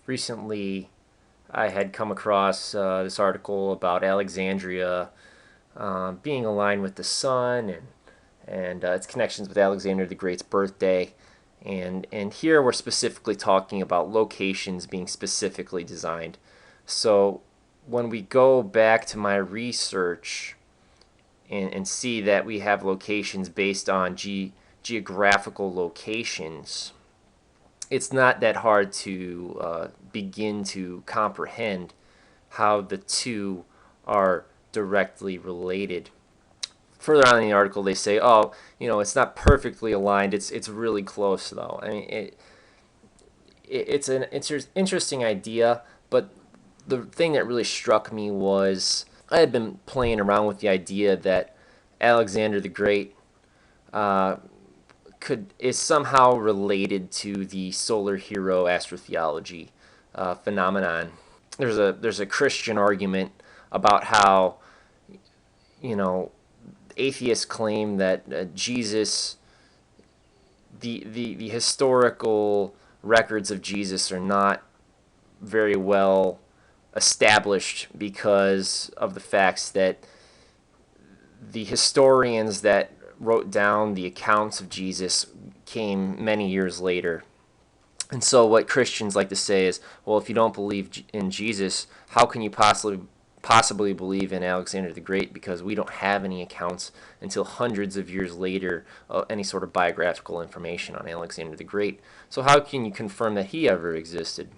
Recently, I had come across this article about Alexandria being aligned with the sun and its connections with Alexander the Great's birthday. And here we're specifically talking about locations being specifically designed. So when we go back to my research and see that we have locations based on geographical locations, it's not that hard to begin to comprehend how the two are directly related. Further on in the article, they say, "Oh, it's not perfectly aligned. It's really close, though." I mean, it's an interesting idea, but the thing that really struck me was I had been playing around with the idea that Alexander the Great is somehow related to the solar hero astrotheology phenomenon. There's a Christian argument about how you know atheists claim that Jesus, the historical records of Jesus are not very well established because of the facts that the historians that wrote down the accounts of Jesus came many years later. And so what Christians like to say is, well, if you don't believe in Jesus, how can you possibly believe in Alexander the Great, because we don't have any accounts until hundreds of years later, any sort of biographical information on Alexander the Great. So how can you confirm that he ever existed?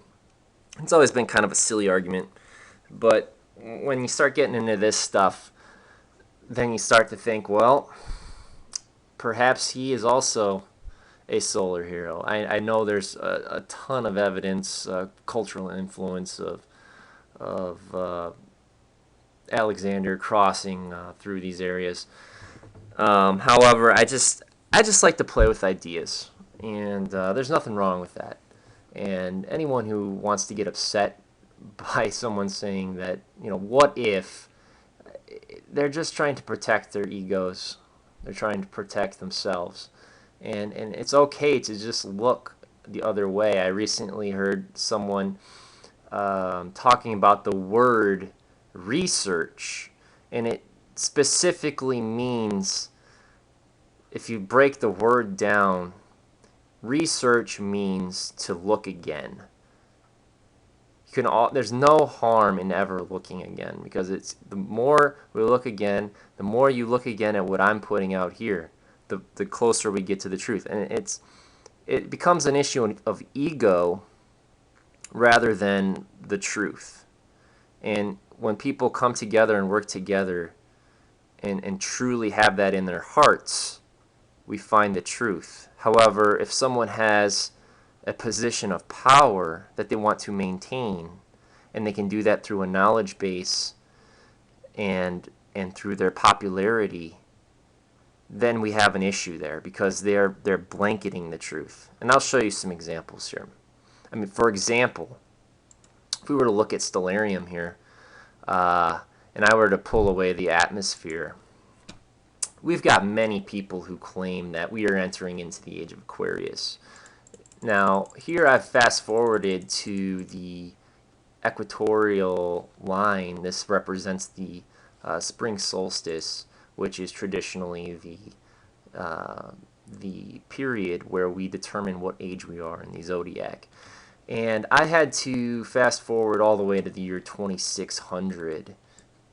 It's always been kind of a silly argument, but when you start getting into this stuff, then you start to think, well, perhaps he is also a solar hero. I know there's a ton of evidence, cultural influence of Alexander crossing through these areas. However, I just like to play with ideas, and there's nothing wrong with that. And anyone who wants to get upset by someone saying that, what if, they're just trying to protect their egos. They're trying to protect themselves. And it's okay to just look the other way. I recently heard someone talking about the word research, and it specifically means, if you break the word down, research means to look again. There's no harm in ever looking again, because it's the more we look again, the more you look again at what I'm putting out here, the closer we get to the truth. And it becomes an issue of ego rather than the truth. And when people come together and work together and truly have that in their hearts, we find the truth. However, if someone has a position of power that they want to maintain, and they can do that through a knowledge base and through their popularity, then we have an issue there, because they're blanketing the truth. And I'll show you some examples here. I mean, for example, if we were to look at stellarium here, and I were to pull away the atmosphere, we've got many people who claim that we are entering into the age of Aquarius. Now, here I've fast forwarded to the equatorial line. This represents the spring solstice, which is traditionally the period where we determine what age we are in the Zodiac. And I had to fast forward all the way to the year 2600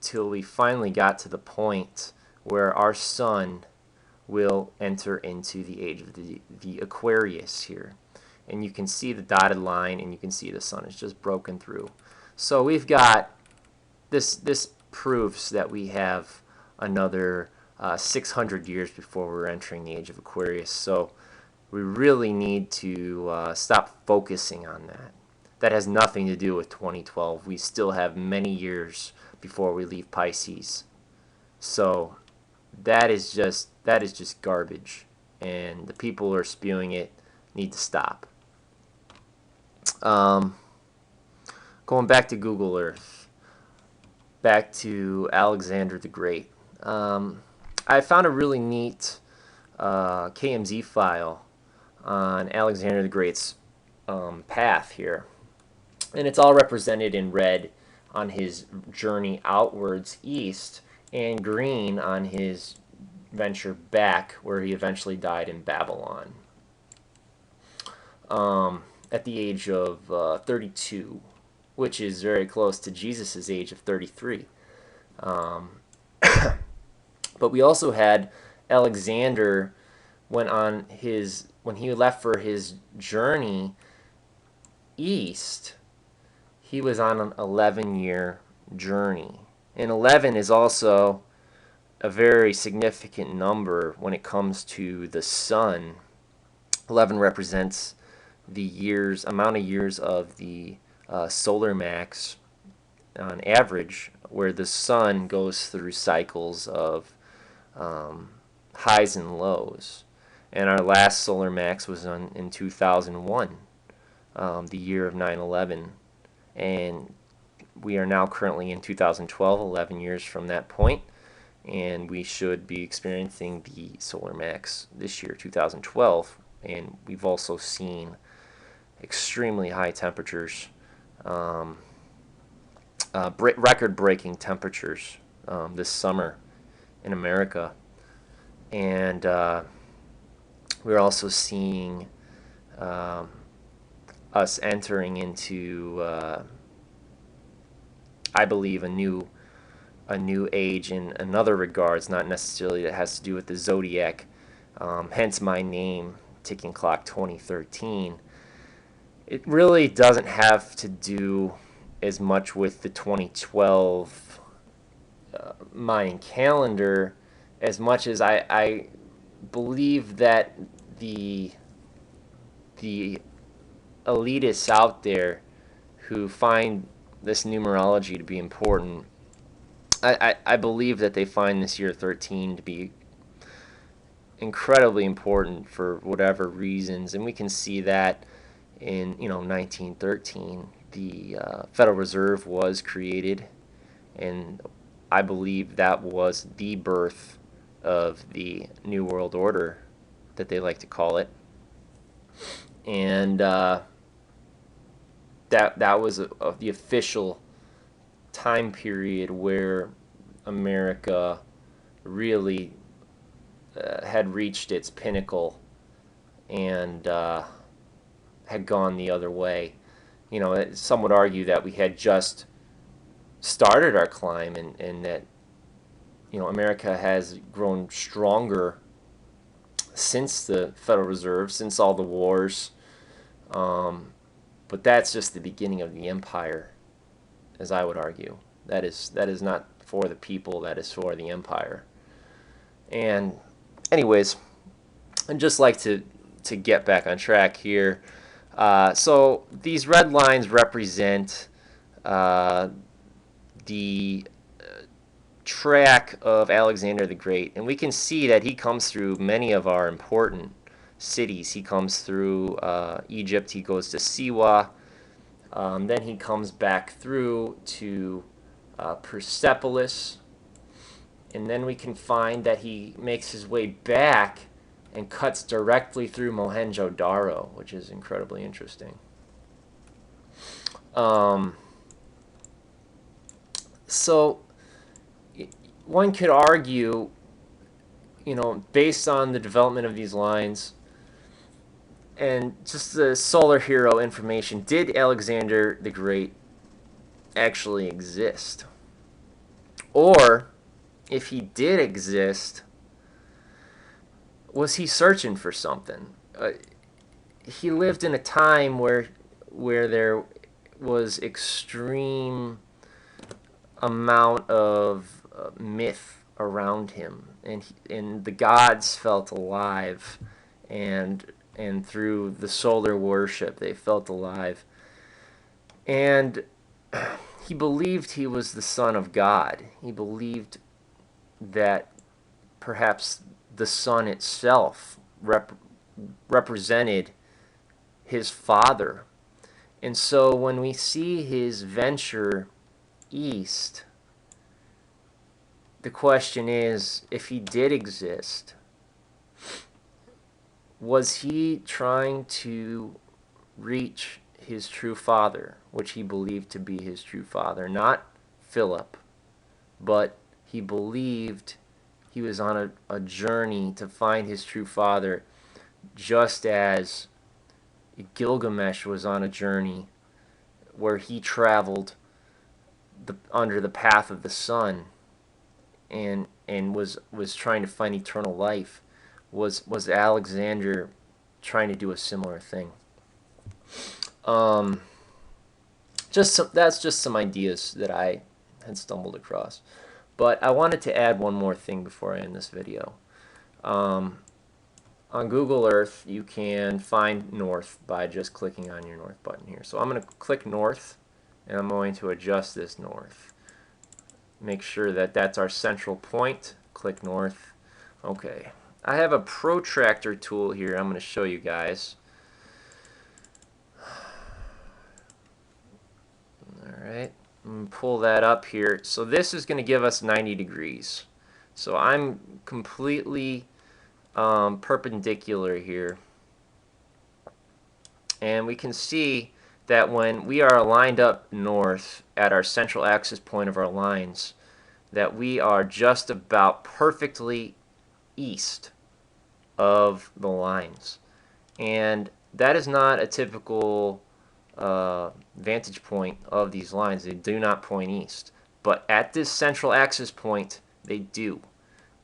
till we finally got to the point where our sun will enter into the age of the Aquarius here. And you can see the dotted line, and you can see the sun is just broken through. So we've got this proves that we have another 600 years before we're entering the age of Aquarius. So we really need to stop focusing on that. That has nothing to do with 2012. We still have many years before we leave Pisces. So that is just garbage, and the people who are spewing it need to stop. Going back to Google Earth, back to Alexander the Great. I found a really neat KMZ file on Alexander the Great's path here. And it's all represented in red on his journey outwards east, and green on his venture back, where he eventually died in Babylon at the age of 32, which is very close to Jesus' age of 33. But we also had Alexander when he left for his journey east. He was on an 11-year journey, and 11 is also a very significant number when it comes to the sun. 11 represents the amount of years of the solar max on average, where the sun goes through cycles of highs and lows. And our last solar max was in 2001, the year of 9/11. And we are now currently in 2012, 11 years from that point. And we should be experiencing the solar max this year, 2012. And we've also seen extremely high temperatures, record-breaking temperatures this summer in America. And we're also seeing us entering into, I believe, a new age in another regards, not necessarily that has to do with the Zodiac, hence my name, Ticking Clock 2013. It really doesn't have to do as much with the 2012 Mayan calendar as much as I believe that the elitists out there who find this numerology to be important, I believe that they find this year 13 to be incredibly important for whatever reasons, and we can see that in 1913 the Federal Reserve was created, and I believe that was the birth of the New World Order that they like to call it. And that was the official time period where America really had reached its pinnacle and had gone the other way. Some would argue that we had just started our climb, and that America has grown stronger since the Federal Reserve, since all the wars. But that's just the beginning of the empire, as I would argue. That is not for the people, that is for the empire. And anyways, I'd just like to get back on track here. So these red lines represent the track of Alexander the Great, and we can see that he comes through many of our important cities. He comes through Egypt, he goes to Siwa, then he comes back through to Persepolis, and then we can find that he makes his way back and cuts directly through Mohenjo-Daro, which is incredibly interesting. So one could argue, based on the development of these lines and just the solar hero information, did Alexander the Great actually exist? Or, if he did exist, was he searching for something? He lived in a time where there was extreme amount of myth around him, and the gods felt alive, and through the solar worship they felt alive, and he believed he was the son of God. He believed that perhaps the sun itself represented his father. And so when we see his venture east, the question is, if he did exist, was he trying to reach his true father, which he believed to be his true father. Not Philip, but he believed he was on a journey to find his true father, just as Gilgamesh was on a journey where he traveled under the path of the sun and was trying to find eternal life. Was Alexander trying to do a similar thing? That's just some ideas that I had stumbled across. But I wanted to add one more thing before I end this video. On Google Earth, you can find north by just clicking on your north button here. So I'm going to click north, and I'm going to adjust this north. Make sure that that's our central point. Click north. Okay. I have a protractor tool here I'm going to show you guys. Alright, I'm going to pull that up here. So this is going to give us 90 degrees. So I'm completely perpendicular here. And we can see that when we are lined up north at our central axis point of our lines, that we are just about perfectly east of the lines. And that is not a typical vantage point of these lines. They do not point east. But at this central axis point, they do.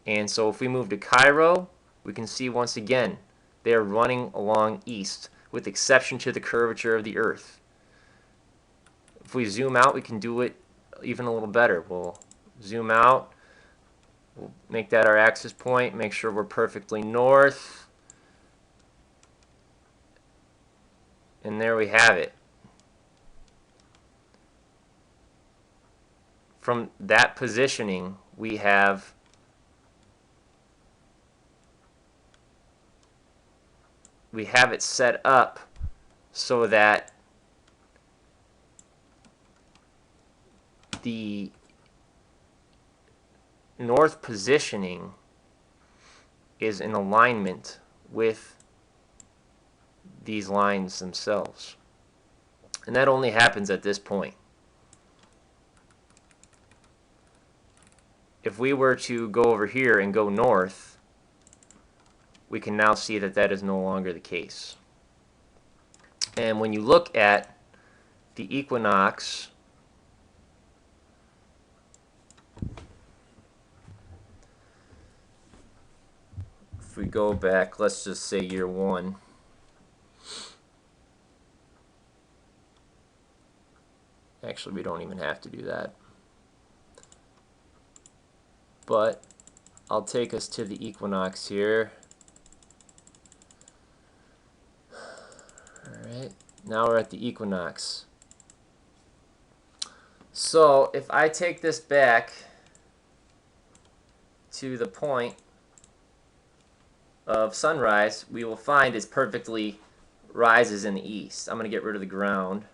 And so if we move to Cairo, we can see once again they are running along east, with exception to the curvature of the Earth. If we zoom out, we can do it even a little better. We'll zoom out. We'll make that our axis point. Make sure we're perfectly north. And there we have it. From that positioning, we have it set up so that the north positioning is in alignment with these lines themselves. And that only happens at this point. If we were to go over here and go north, we can now see that that is no longer the case. And when you look at the equinox, if we go back, let's just say year 1. Actually, we don't even have to do that. But I'll take us to the equinox here. Alright, now we're at the equinox. So if I take this back to the point of sunrise, we will find it perfectly rises in the east. I'm going to get rid of the ground.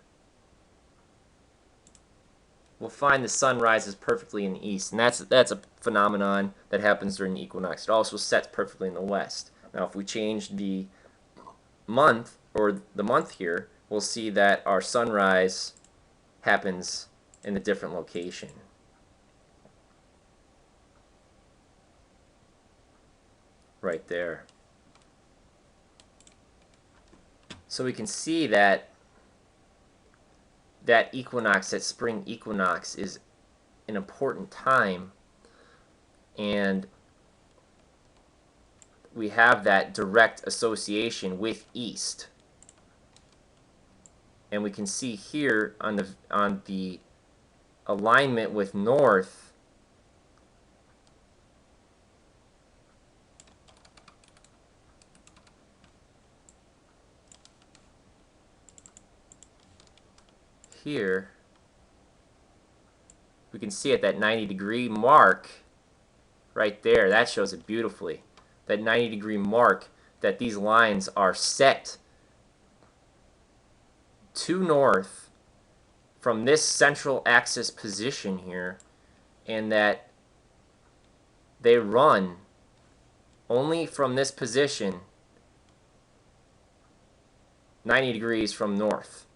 We'll find the sun rises perfectly in the east, and that's a phenomenon that happens during the equinox. It also sets perfectly in the west. Now if we change the month, or the month here, we'll see that our sunrise happens in a different location. Right there. So we can see that that equinox, that spring equinox, is an important time, and we have that direct association with east. And we can see here on the alignment with north, here we can see at that 90-degree mark right there. That shows it beautifully. That 90-degree mark, that these lines are set to north from this central axis position here, and that they run only from this position 90 degrees from north.